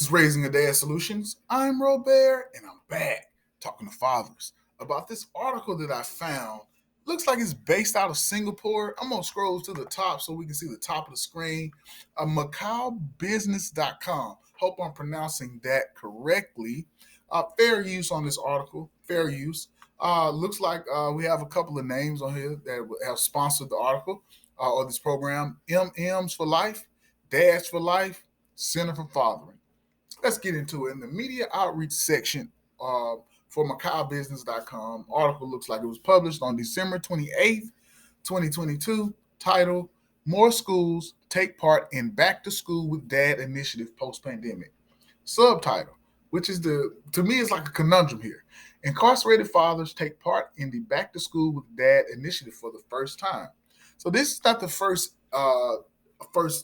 is Raising.A.Dad.Solutions. I'm Robert, and I'm back talking to fathers about this article that I found. Looks like it's based out of Singapore. I'm gonna scroll to the top so we can see the top of the screen. MacauBusiness.com. Hope I'm pronouncing that correctly. Fair use on this article. Fair use. Looks like we have a couple of names on here that have sponsored the article or this program. MMs for Life, Dads for Life, Center for Fathering. Let's get into it. In the media outreach section for MacauBusiness.com, article looks like it was published on December 28th, 2022, titled More Schools Take Part in Back to School with Dad Initiative Post-Pandemic. Subtitle, which is to me, it's like a conundrum here. Incarcerated fathers take part in the Back to School with Dad initiative for the first time. So this is not the first.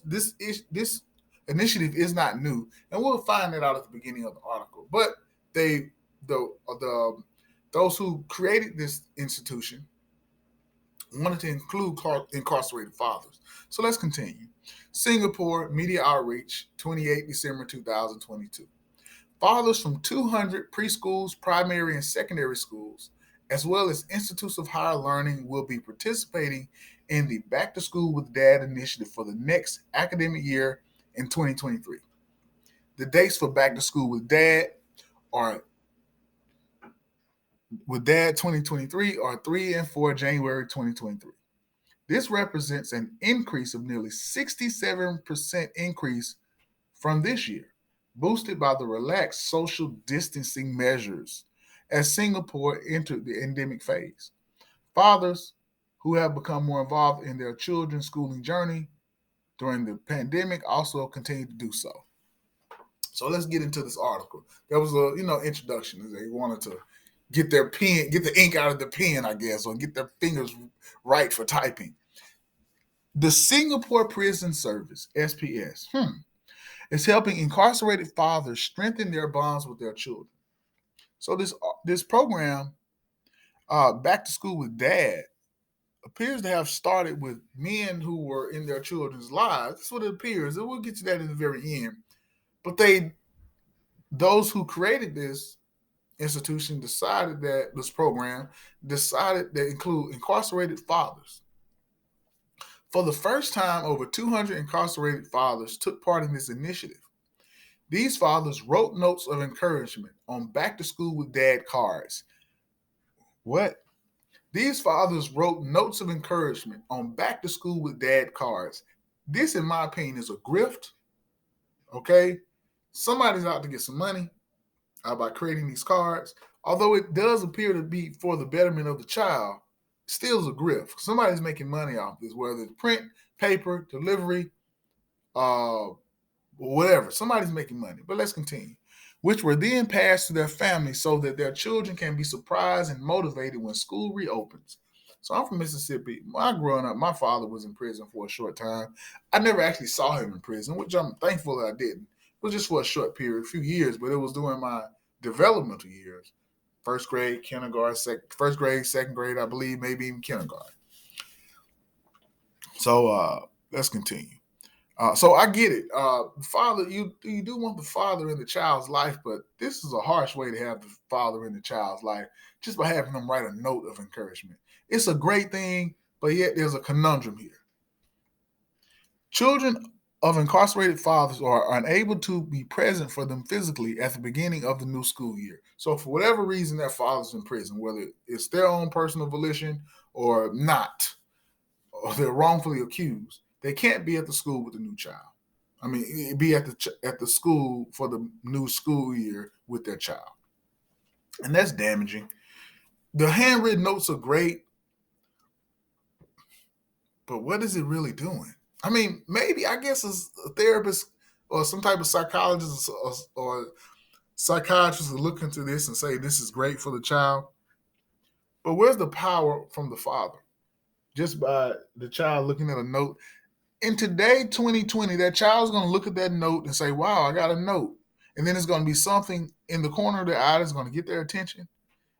This initiative is not new, and we'll find that out at the beginning of the article. But the those who created this institution wanted to include incarcerated fathers. So let's continue. Singapore Media Outreach, 28 December 2022. Fathers from 200 preschools, primary and secondary schools, as well as institutes of higher learning, will be participating in the Back to School with Dad initiative for the next academic year in 2023. The dates for Back to School with Dad are 2023 are 3 and 4 January 2023. This represents an increase of nearly 67% increase from this year, boosted by the relaxed social distancing measures as Singapore entered the endemic phase. Fathers who have become more involved in their children's schooling journey during the pandemic also continue to do so. So let's get into this article. That was a introduction. They wanted to get their pen, get the ink out of the pen, I guess, or get their fingers right for typing. The Singapore Prison Service (SPS) is helping incarcerated fathers strengthen their bonds with their children. So this program, Back to School with Dad, appears to have started with men who were in their children's lives. That's what it appears, and we'll get to that in the very end. But those who created this institution this program decided to include incarcerated fathers. For the first time, over 200 incarcerated fathers took part in this initiative. These fathers wrote notes of encouragement on Back to School with Dad cards. What? These fathers wrote notes of encouragement on Back to School with Dad cards. This, in my opinion, is a grift. Okay? Somebody's out to get some money by creating these cards. Although it does appear to be for the betterment of the child, still is a grift. Somebody's making money off this, whether it's print, paper, delivery, whatever. Somebody's making money. But let's continue. Which were then passed to their families so that their children can be surprised and motivated when school reopens. So I'm from Mississippi. Growing up, my father was in prison for a short time. I never actually saw him in prison, which I'm thankful that I didn't. It was just for a short period, a few years, but it was during my developmental years. First grade, kindergarten, first grade, second grade, I believe, maybe even kindergarten. So let's continue. So I get it. Father, you do want the father in the child's life, but this is a harsh way to have the father in the child's life just by having them write a note of encouragement. It's a great thing, but yet there's a conundrum here. Children of incarcerated fathers are unable to be present for them physically at the beginning of the new school year. So for whatever reason that father's in prison, whether it's their own personal volition or not, or they're wrongfully accused, they can't be at the school with the new child. I mean, be at the school for the new school year with their child. And that's damaging. The handwritten notes are great, but what is it really doing? I mean, maybe, I guess, as a therapist or some type of psychologist or psychiatrist will look into this and say this is great for the child. But where's the power from the father? Just by the child looking at a note. In today, 2020, that child's going to look at that note and say, wow, I got a note. And then it's going to be something in the corner of their eye that's going to get their attention.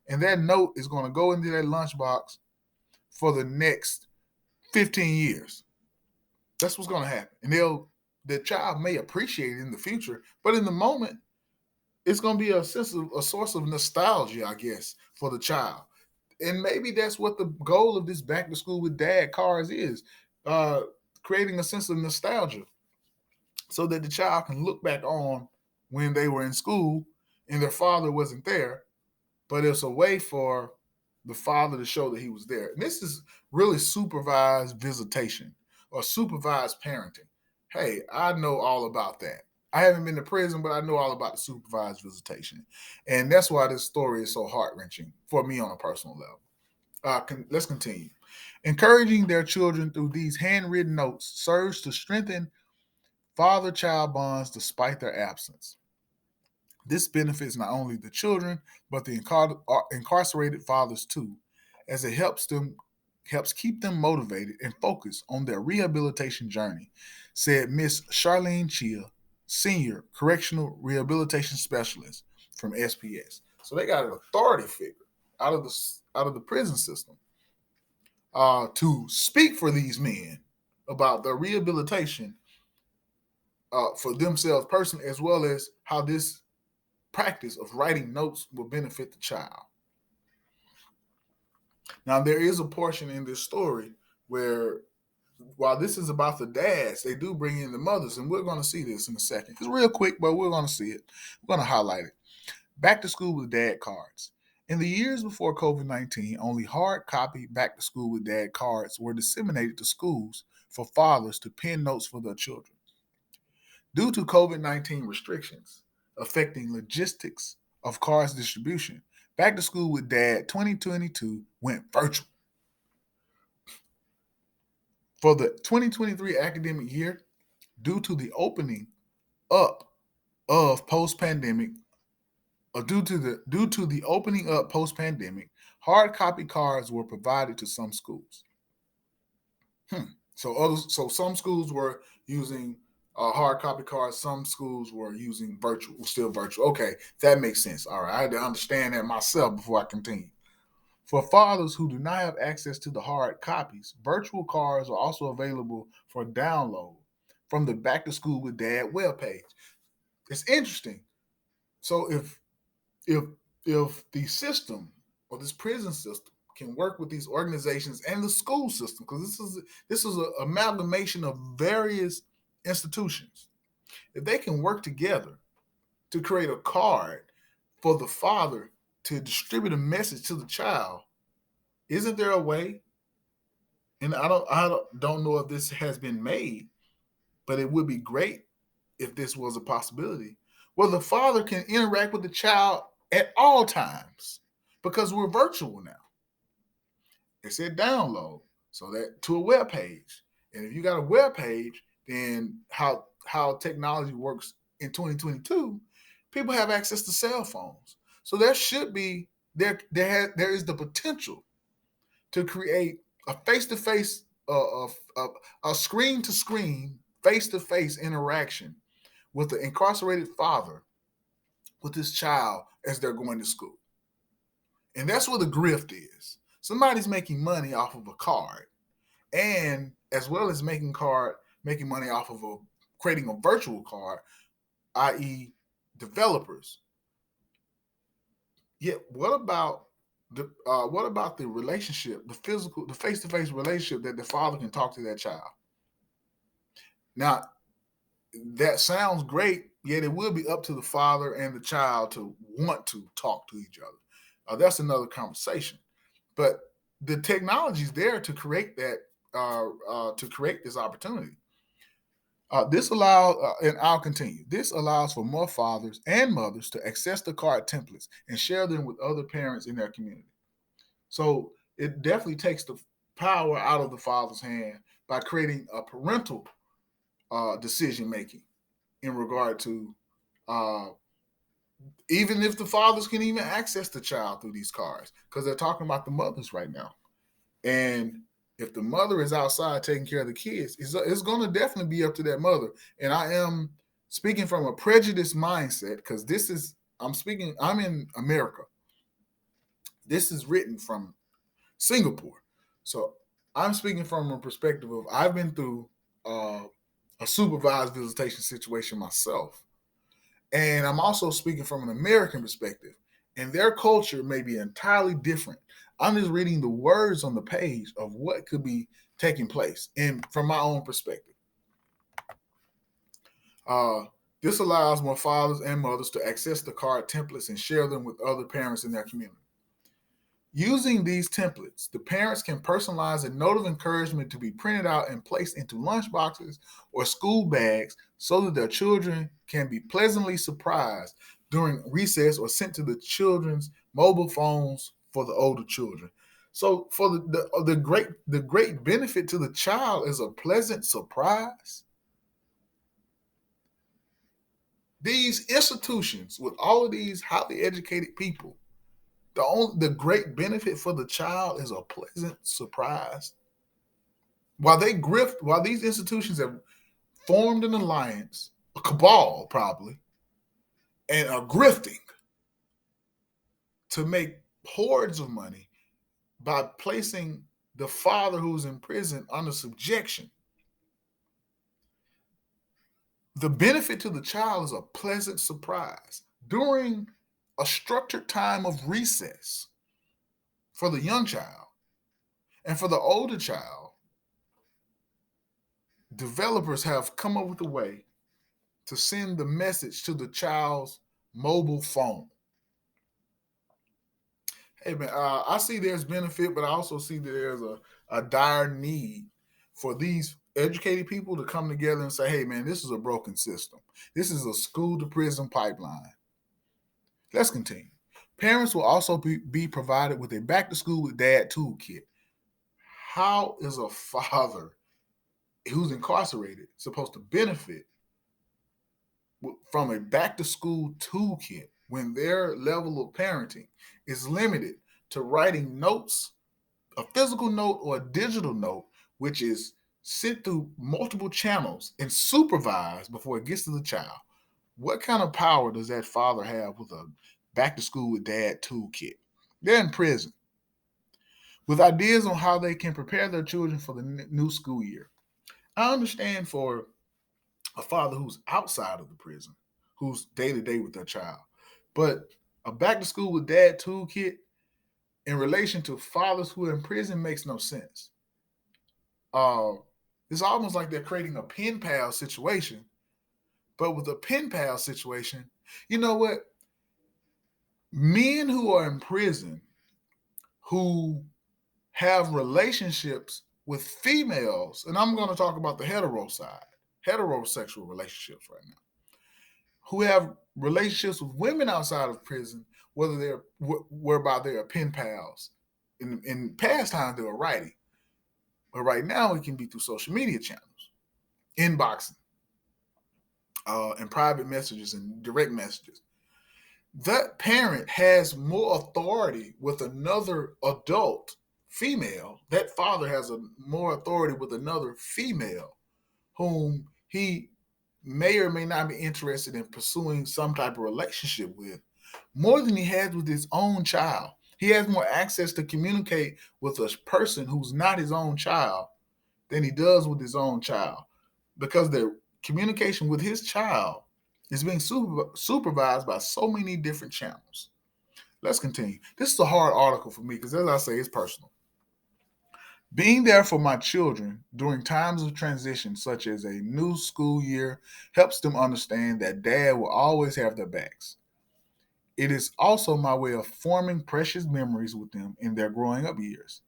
And that note is going to go into that lunchbox for the next 15 years. That's what's going to happen. And they'll the child may appreciate it in the future, but in the moment, it's going to be a source of nostalgia, I guess, for the child. And maybe that's what the goal of this back to school with dad cards is, uh, creating a sense of nostalgia so that the child can look back on when they were in school and their father wasn't there, but it's a way for the father to show that he was there. And this is really supervised visitation or supervised parenting. Hey, I know all about that. I haven't been to prison, but I know all about the supervised visitation. And that's why this story is so heart wrenching for me on a personal level. Let's continue. Encouraging their children through these handwritten notes serves to strengthen father child bonds despite their absence. This benefits not only the children, but the incarcerated fathers too, as it helps keep them motivated and focused on their rehabilitation journey, said Miss Charlene Chia, Senior Correctional Rehabilitation Specialist from SPS. So they got an authority figure out of the prison system to speak for these men about their rehabilitation for themselves personally, as well as how this practice of writing notes will benefit the child. Now, there is a portion in this story where, while this is about the dads, they do bring in the mothers, and we're going to see this in a second. It's real quick, but we're going to see it. We're going to highlight it. Back to school with dad cards. In the years before COVID-19, only hard copy back to school with dad cards were disseminated to schools for fathers to pen notes for their children. Due to COVID-19 restrictions affecting logistics of cards distribution, Back to School with Dad 2022 went virtual. For the 2023 academic year, due to the opening up of post-pandemic, due to the opening up post-pandemic, hard copy cards were provided to some schools. So some schools were using hard copy cards. Some schools were using still virtual. Okay, that makes sense. All right, I had to understand that myself before I continue. For fathers who do not have access to the hard copies, virtual cards are also available for download from the Back to School with Dad webpage. It's interesting. So if if the system or this prison system can work with these organizations and the school system, because this is an amalgamation of various institutions, if they can work together to create a card for the father to distribute a message to the child, isn't there a way? And I don't know if this has been made, but it would be great if this was a possibility, where the father can interact with the child at all times, because we're virtual now. It said download, so that to a web page. And if you got a web page, then how technology works in 2022, people have access to cell phones. So there should be there is the potential to create a face to face, a screen to screen, face to face interaction with the incarcerated father with his child as they're going to school. And that's where the grift is. Somebody's making money off of a card, and as well as making money off of creating a virtual card, i.e., developers. Yet, what about the relationship, the face to face relationship that the father can talk to that child? Now, that sounds great, yet it will be up to the father and the child to want to talk to each other. That's another conversation. But the technology is there to create that, to create this opportunity. And I'll continue. This allows for more fathers and mothers to access the card templates and share them with other parents in their community. So it definitely takes the power out of the father's hand by creating a parental decision making in regard to, uh, even if the fathers can even access the child through these cards, because they're talking about the mothers right now. And if the mother is outside taking care of the kids, it's going to definitely be up to that mother. And I am speaking from a prejudiced mindset, because I'm in America. This is written from Singapore. So I'm speaking from a perspective of I've been through a supervised visitation situation myself. And I'm also speaking from an American perspective. And their culture may be entirely different. I'm just reading the words on the page of what could be taking place and from my own perspective. Uh, this allows more fathers and mothers to access the card templates and share them with other parents in their community. Using these templates, the parents can personalize a note of encouragement to be printed out and placed into lunchboxes or school bags so that their children can be pleasantly surprised during recess or sent to the children's mobile phones for the older children. So for the great benefit to the child is a pleasant surprise. These institutions with all of these highly educated people, the great benefit for the child is a pleasant surprise. While these institutions have formed an alliance, a cabal probably, and are grifting to make hordes of money by placing the father who's in prison under subjection. The benefit to the child is a pleasant surprise during a structured time of recess for the young child. And for the older child, developers have come up with a way to send the message to the child's mobile phone. Hey man, I see there's benefit, but I also see that there's a dire need for these educated people to come together and say, hey man, this is a broken system. This is a school to prison pipeline. Let's continue. Parents will also be provided with a back to school with dad toolkit. How is a father who's incarcerated supposed to benefit from a back to school toolkit when their level of parenting is limited to writing notes, a physical note or a digital note, which is sent through multiple channels and supervised before it gets to the child? What kind of power does that father have with a back to school with dad toolkit? They're in prison with ideas on how they can prepare their children for the new school year. I understand for a father who's outside of the prison, who's day to day with their child. But a back to school with dad toolkit in relation to fathers who are in prison makes no sense. Uh, it's almost like they're creating a pen pal situation. But with a pen pal situation, you know what? Men who are in prison who have relationships with females, and I'm going to talk about the hetero side, heterosexual relationships right now, who have relationships with women outside of prison, whether they're whereby they are pen pals. In past times they were writing, but right now it can be through social media channels, inboxing, and private messages and direct messages. That parent has more authority with another adult female. That father has more authority with another female whom he may or may not be interested in pursuing some type of relationship with, more than he has with his own child. He has more access to communicate with a person who's not his own child than he does with his own child, because the communication with his child is being supervised by so many different channels. Let's continue. This is a hard article for me because, as I say, it's personal. Being there for my children during times of transition, such as a new school year, helps them understand that dad will always have their backs. It is also my way of forming precious memories with them in their growing up years.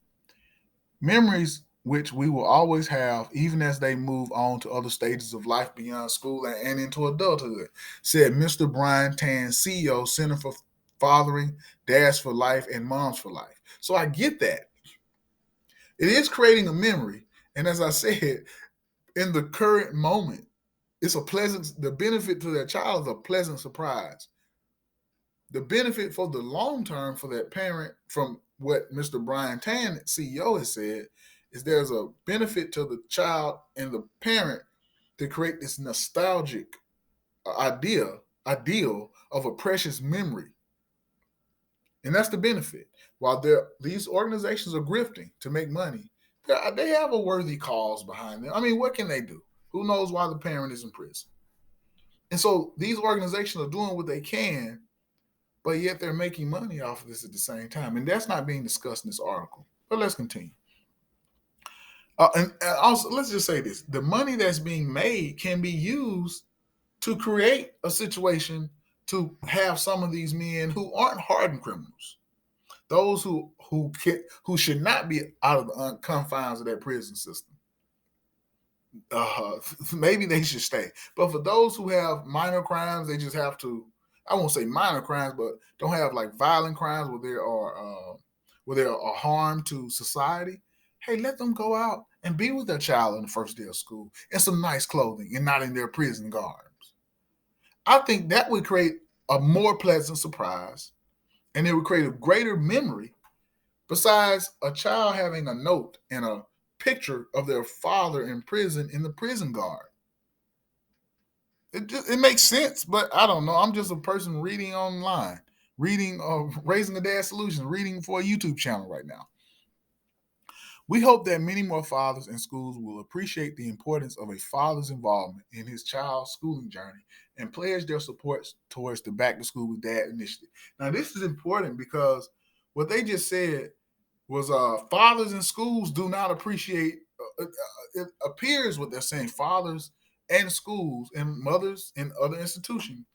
Memories which we will always have even as they move on to other stages of life beyond school and into adulthood, said Mr. Brian Tan, CEO, Center for Fathering, Dads for Life, and Moms for Life. So I get that. It is creating a memory. And as I said, in the current moment, the benefit to that child is a pleasant surprise. The benefit for the long term for that parent, from what Mr. Brian Tan, CEO, has said, is there's a benefit to the child and the parent to create this nostalgic ideal of a precious memory. And that's the benefit. While these organizations are grifting to make money, they have a worthy cause behind them. I mean, what can they do? Who knows why the parent is in prison? And so these organizations are doing what they can, but yet they're making money off of this at the same time. And that's not being discussed in this article. But let's continue. And also, let's just say this: the money that's being made can be used to create a situation to have some of these men who aren't hardened criminals, those who should not be out of the confines of that prison system. Maybe they should stay. But for those who have minor crimes, they just have to. I won't say minor crimes, but don't have like violent crimes where there are harm to society. Hey, let them go out and be with their child on the first day of school in some nice clothing and not in their prison garbs. I think that would create a more pleasant surprise, and it would create a greater memory. Besides a child having a note and a picture of their father in prison in the prison guard. It makes sense, but I don't know. I'm just a person reading online, reading Raising.A.Dad.Solutions, reading for a YouTube channel right now. We hope that many more fathers and schools will appreciate the importance of a father's involvement in his child's schooling journey and pledge their support towards the Back to School with Dad initiative. Now, this is important because what they just said was fathers in schools do not appreciate. It appears what they're saying. Fathers and schools and mothers in other institutions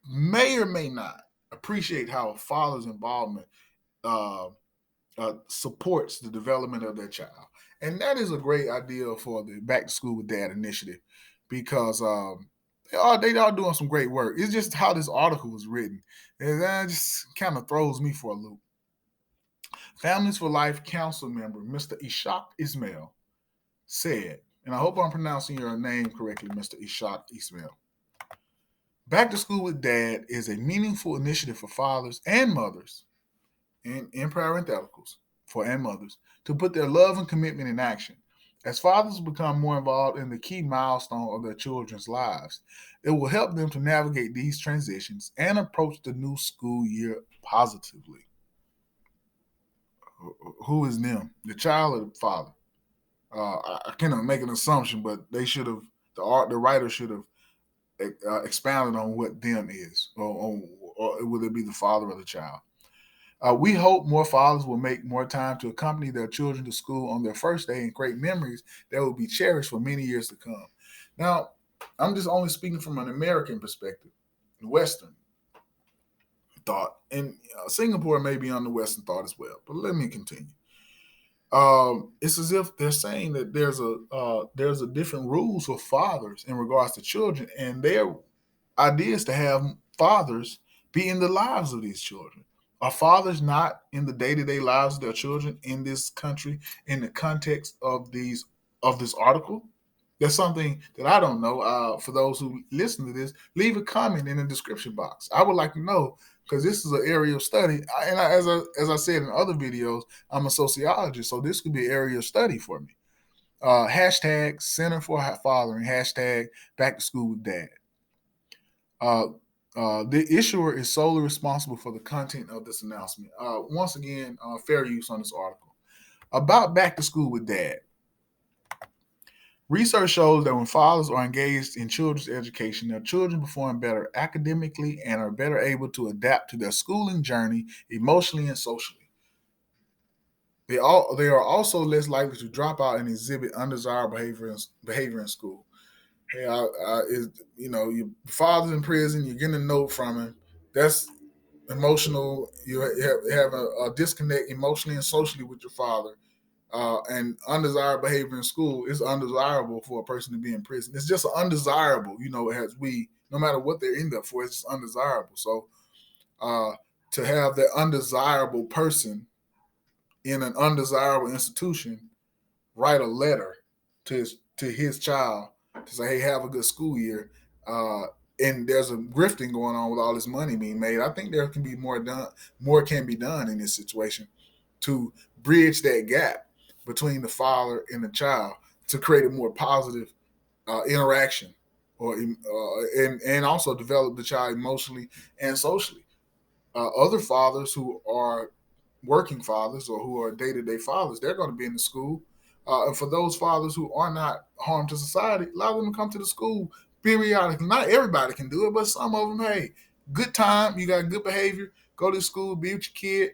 may or may not appreciate how a father's involvement uh, supports the development of their child, and that is a great idea for the Back to School with Dad initiative because they are doing some great work. It's just how this article was written, and that just kind of throws me for a loop. Families for Life Council member Mr. Ishaq Ismail said, and I hope I'm pronouncing your name correctly, Mr. Ishaq Ismail. Back to School with Dad is a meaningful initiative for fathers and mothers, in parentheticals, for and mothers, to put their love and commitment in action. As fathers become more involved in the key milestone of their children's lives, it will help them to navigate these transitions and approach the new school year positively. Who is them? The child or the father? I cannot make an assumption, but they should have the writer should have expounded on what them is, or will it be the father or the child? We hope more fathers will make more time to accompany their children to school on their first day and create memories that will be cherished for many years to come. Now, I'm just only speaking from an American perspective, Western thought, and Singapore may be on the Western thought as well. But let me continue. It's as if they're saying that there's a different rules for fathers in regards to children, and their idea is to have fathers be in the lives of these children. Are fathers not in the day to day lives of their children in this country in the context of this article? That's something that I don't know. For those who listen to this, leave a comment in the description box. I would like to know because this is an area of study. As I said in other videos, I'm a sociologist, so this could be an area of study for me. Hashtag Center for Fathering, hashtag Back to School with Dad. The issuer is solely responsible for the content of this announcement. Once again, fair use on this article. About Back to School with Dad. Research shows that when fathers are engaged in children's education, their children perform better academically and are better able to adapt to their schooling journey emotionally and socially. They are also less likely to drop out and exhibit undesirable behavior in school. Hey, your father's in prison, you're getting a note from him. That's emotional. You have a disconnect emotionally and socially with your father. And undesirable behavior in school is undesirable for a person to be in prison. It's just undesirable, no matter what they're in there for, it's just undesirable. So to have that undesirable person in an undesirable institution write a letter to his child to say, "Hey, have a good school year." And there's a grifting going on with all this money being made. I think there can be more done. More can be done in this situation to bridge that gap between the father and the child to create a more positive interaction, and also develop the child emotionally and socially. Other fathers who are working fathers or who are day-to-day fathers, they're going to be in the school. And for those fathers who are not harm to society, allow them to come to the school periodically. Not everybody can do it, but some of them, hey, good time, you got good behavior, go to school, be with your kid.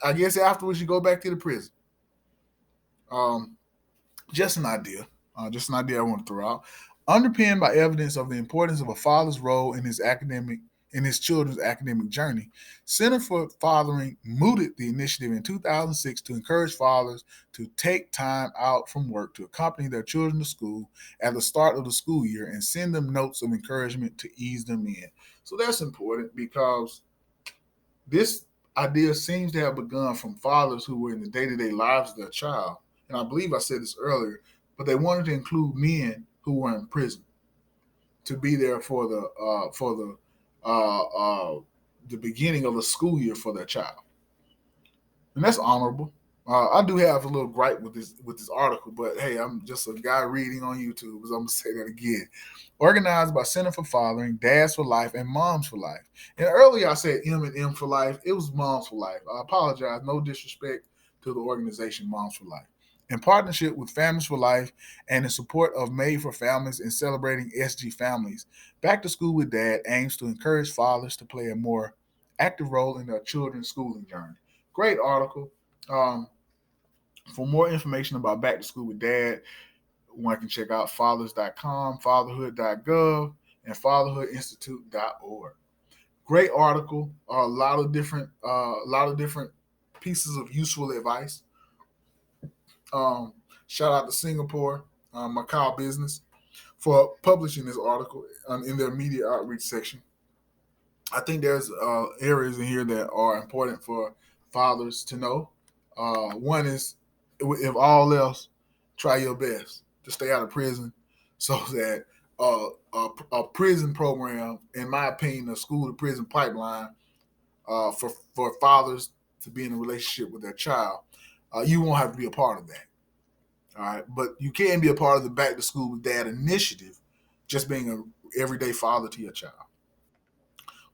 I guess afterwards you go back to the prison. Um, just an idea. Just an idea I want to throw out. Underpinned by evidence of the importance of a father's role in his children's academic journey, Center for Fathering mooted the initiative in 2006 to encourage fathers to take time out from work to accompany their children to school at the start of the school year and send them notes of encouragement to ease them in. So that's important because this idea seems to have begun from fathers who were in the day-to-day lives of their child. And I believe I said this earlier, but they wanted to include men who were in prison to be there for uh, uh, the beginning of the school year for their child, and that's honorable. I do have a little gripe with this article, but hey, I'm just a guy reading on YouTube, so I'm gonna say that again. Organized by Center for Fathering, Dads for Life, and Moms for Life. And earlier I said M and M for Life. It was Moms for Life. I apologize. No disrespect to the organization Moms for Life. In partnership with Families for Life and in support of Made for Families and celebrating SG Families, Back to School with Dad aims to encourage fathers to play a more active role in their children's schooling journey. Great article. Um, for more information about Back to School with Dad, one can check out fathers.com, fatherhood.gov, and fatherhoodinstitute.org. Great article. A lot of different pieces of useful advice. Shout out to Singapore, Macau Business, for publishing this article in their media outreach section. I think there's areas in here that are important for fathers to know. One is, if all else, try your best to stay out of prison, so that a prison program, in my opinion, a school to prison pipeline for fathers to be in a relationship with their child, you won't have to be a part of that. All right, but you can be a part of the Back to School with Dad initiative, just being an everyday father to your child.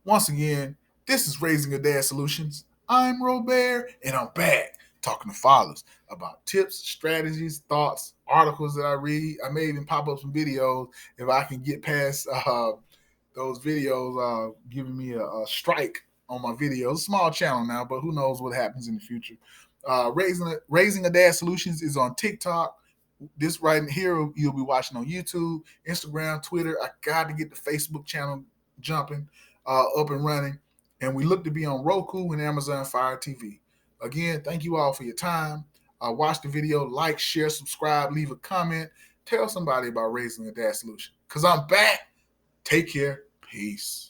Once again, this is Raising.A.Dad.Solutions. I'm Robert, and I'm back talking to fathers about tips, strategies, thoughts, articles that I read. I may even pop up some videos if I can get past those videos giving me a strike on my videos. Small channel now, but who knows what happens in the future. Raising.A.Dad.Solutions is on TikTok. This right here you'll be watching on YouTube, Instagram, Twitter. I got to get the Facebook channel jumping, up and running, and we look to be on Roku and Amazon Fire TV. Again, thank you all for your time. Watch the video, like, share, subscribe, leave a comment, tell somebody about Raising a Dad Solution. Because I'm back. Take care. Peace.